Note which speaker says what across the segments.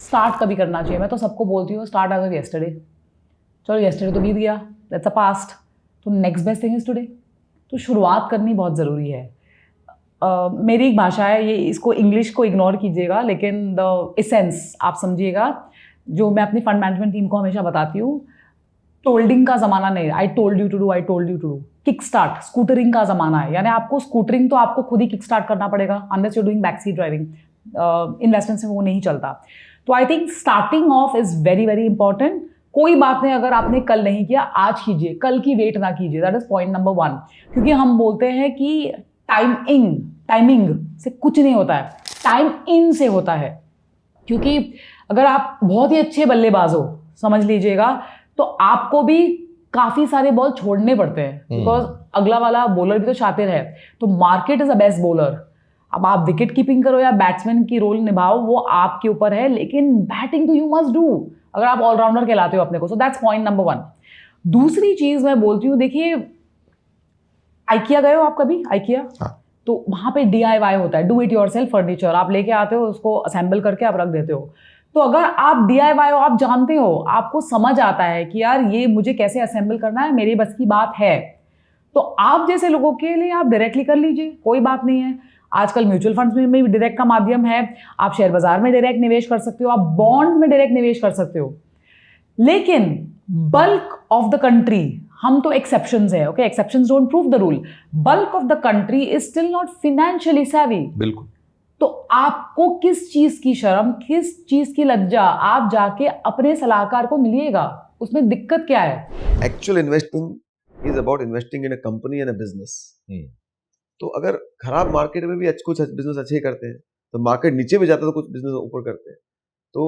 Speaker 1: Start कभी करना चाहिए। मैं तो सबको बोलती हूँ स्टार्ट एज ऑफ येस्टरडे। चलो येस्टरडे तो बीत गया, दैट्स अ पास्ट, तो next best thing is today. तो शुरुआत करनी बहुत ज़रूरी है। मेरी एक भाषा है, ये इसको इंग्लिश को इग्नोर कीजिएगा, लेकिन द एसेंस आप समझिएगा। जो मैं अपनी फंड मैनेजमेंट टीम को हमेशा बताती हूँ, टोल्डिंग का ज़माना नहीं, I told you to do, I told you to do. Kick start, scootering का ज़माना है, यानी आपको स्कूटरिंग तो आपको खुद ही किक स्टार्ट करना पड़ेगा, unless you doing back seat driving. Investments में वो नहीं चलता। तो I think starting of is very very important. कोई बात नहीं अगर आपने कल नहीं किया, आज कीजिए, कल की वेट ना कीजिए। That is point number 1। क्योंकि हम बोलते हैं कि टाइमिंग से कुछ नहीं होता है, टाइम इन से होता है। क्योंकि अगर आप बहुत ही अच्छे बल्लेबाज हो, समझ लीजिएगा, तो आपको भी काफी सारे बॉल छोड़ने पड़ते हैं, बिकॉज अगला वाला बॉलर भी तो शातिर है। तो market is a best bowler. अब आप विकेट कीपिंग करो या बैट्समैन की रोल निभाओ, वो आपके ऊपर है, लेकिन बैटिंग तो यू मस्ट डू अगर आप ऑलराउंडर कहलाते हो अपने को। So that's point number 1। दूसरी चीज मैं बोलती हूँ, देखिए आइकिया गए हो आप कभी? आइकिया, तो वहां पे DIY होता है, डू इट योरसेल्फ फर्नीचर। आप लेके आते हो, उसको असेंबल करके आप रख देते हो। तो अगर आप DIY हो, आप जानते हो, आपको समझ आता है कि यार ये मुझे कैसे असेंबल करना है, मेरी बस की बात है, तो आप जैसे लोगों के लिए आप डायरेक्टली कर लीजिए, कोई बात नहीं है। आजकल म्यूचुअल फंड्स में भी डायरेक्ट का माध्यम है, आप शेयर बाजार में डायरेक्ट निवेश कर सकते हो, आप बॉन्ड्स में डायरेक्ट निवेश कर सकते हो। लेकिन बल्क ऑफ द कंट्री, हम तो एक्सेप्शंस है, okay, exceptions don't prove the rule. Bulk of the country is still not financially सेवी।
Speaker 2: बिल्कुल।
Speaker 1: तो आपको किस चीज की शर्म, किस चीज की लज्जा, आप जाके अपने सलाहकार को मिलिएगा, उसमें दिक्कत क्या है?
Speaker 3: Actual investing is about investing in a company and a business. तो अगर खराब मार्केट में भी कुछ बिजनेस अच्छे ही करते हैं, तो मार्केट नीचे भी जाता है तो कुछ बिजनेस ऊपर करते हैं। तो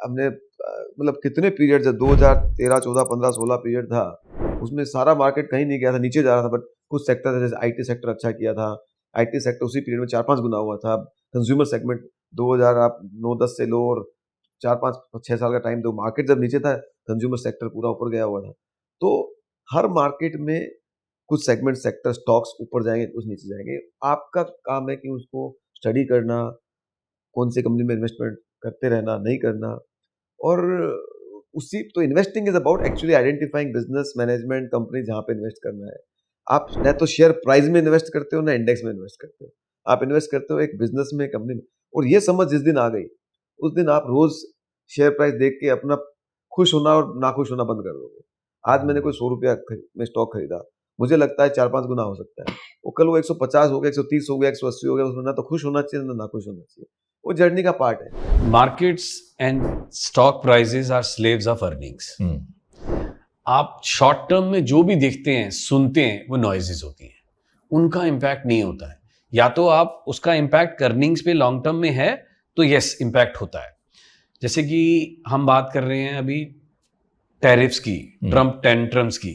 Speaker 3: हमने मतलब कितने पीरियड, 2013, 14, 15, 16 पीरियड था, उसमें सारा मार्केट कहीं नहीं गया था, नीचे जा रहा था, बट कुछ सेक्टर जैसे IT सेक्टर अच्छा किया था। IT सेक्टर उसी पीरियड में 4-5 गुना हुआ था। कंज्यूमर सेगमेंट 2009-10 से लो, और 4-5-6 साल का टाइम दो, मार्केट जब नीचे था, कंज्यूमर सेक्टर पूरा ऊपर गया हुआ था। तो हर मार्केट में कुछ सेगमेंट, सेक्टर, स्टॉक्स ऊपर जाएंगे, कुछ नीचे जाएंगे। आपका काम है कि उसको स्टडी करना, कौन सी कंपनी में इन्वेस्टमेंट करते रहना, नहीं करना। और उसी तो investing is about actually identifying business, management, company जहां पे इन्वेस्ट करना है। आप न तो शेयर प्राइस में इन्वेस्ट करते हो, ना इंडेक्स में इन्वेस्ट करते हो। आप इन्वेस्ट करते हो एक बिजनेस में, कंपनी में। और ये समझ जिस दिन आ गई, उस दिन आप रोज शेयर प्राइस देख के अपना खुश होना और नाखुश होना बंद कर दोगे। आज मैंने कोई 100 रुपया में स्टॉक खरीदा, मुझे लगता है 4-5 गुना हो सकता है, वो कल वो 150 हो गया, 130 हो गया, 180 हो गया, उसमें ना तो खुश होना चाहिए ना नाखुश होना चाहिए। वो जर्नी का पार्ट है।
Speaker 2: Markets and stock prices are slaves of earnings. आप शॉर्ट टर्म में जो भी देखते हैं, सुनते हैं, वो नॉइजेस होती हैं, उनका इम्पैक्ट नहीं होता है। या तो आप उसका इम्पैक्ट अर्निंग्स पे लॉन्ग टर्म में है तो यस इम्पैक्ट होता है। जैसे कि हम बात कर रहे हैं अभी टैरिफ्स की, ट्रम्प टेंट्रम्स की,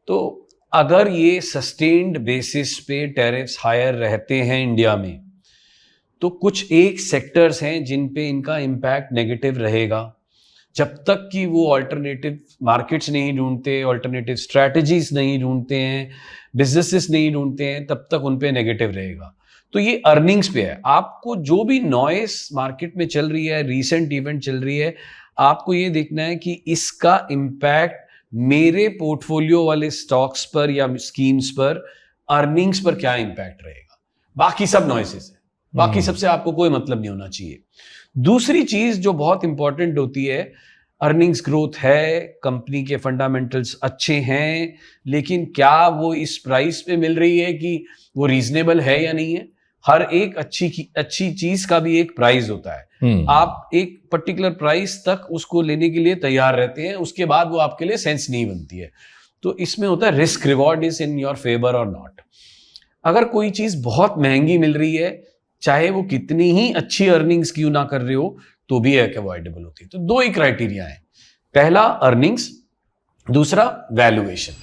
Speaker 2: तो अगर ये सस्टेन्ड बेसिस पे टैरिफ्स हायर रहते हैं इंडिया में, तो कुछ एक सेक्टर्स हैं जिन पे इनका इम्पैक्ट नेगेटिव रहेगा। जब तक कि वो ऑल्टरनेटिव मार्केट्स नहीं ढूंढते, ऑल्टरनेटिव स्ट्रैटेजीज नहीं ढूंढते हैं, बिजनेसेस नहीं ढूंढते हैं, तब तक उन पे नेगेटिव रहेगा। तो ये अर्निंग्स पे है। आपको जो भी नॉइस मार्केट में चल रही है, रीसेंट इवेंट चल रही है, आपको ये देखना है कि इसका इम्पैक्ट मेरे पोर्टफोलियो वाले स्टॉक्स पर या स्कीम्स पर, अर्निंग्स पर क्या इम्पैक्ट रहेगा। बाकी सब नॉइसेस है, बाकी सबसे आपको कोई मतलब नहीं होना चाहिए। दूसरी चीज जो बहुत इंपॉर्टेंट होती है, अर्निंग्स ग्रोथ है, कंपनी के फंडामेंटल्स अच्छे हैं, लेकिन क्या वो इस प्राइस पे मिल रही है कि वो रीजनेबल है या नहीं है। हर एक अच्छी चीज का भी एक प्राइस होता है। आप एक पर्टिकुलर प्राइस तक उसको लेने के लिए तैयार रहते हैं, उसके बाद वो आपके लिए सेंस नहीं बनती है। तो इसमें होता है risk reward is in your favour और नॉट। अगर कोई चीज बहुत महंगी मिल रही है, चाहे वो कितनी ही अच्छी अर्निंग्स क्यों ना कर रहे हो, तो भी एक अवॉइडेबल होती है। तो दो ही क्राइटेरिया है, पहला अर्निंग्स, दूसरा वैल्यूएशन।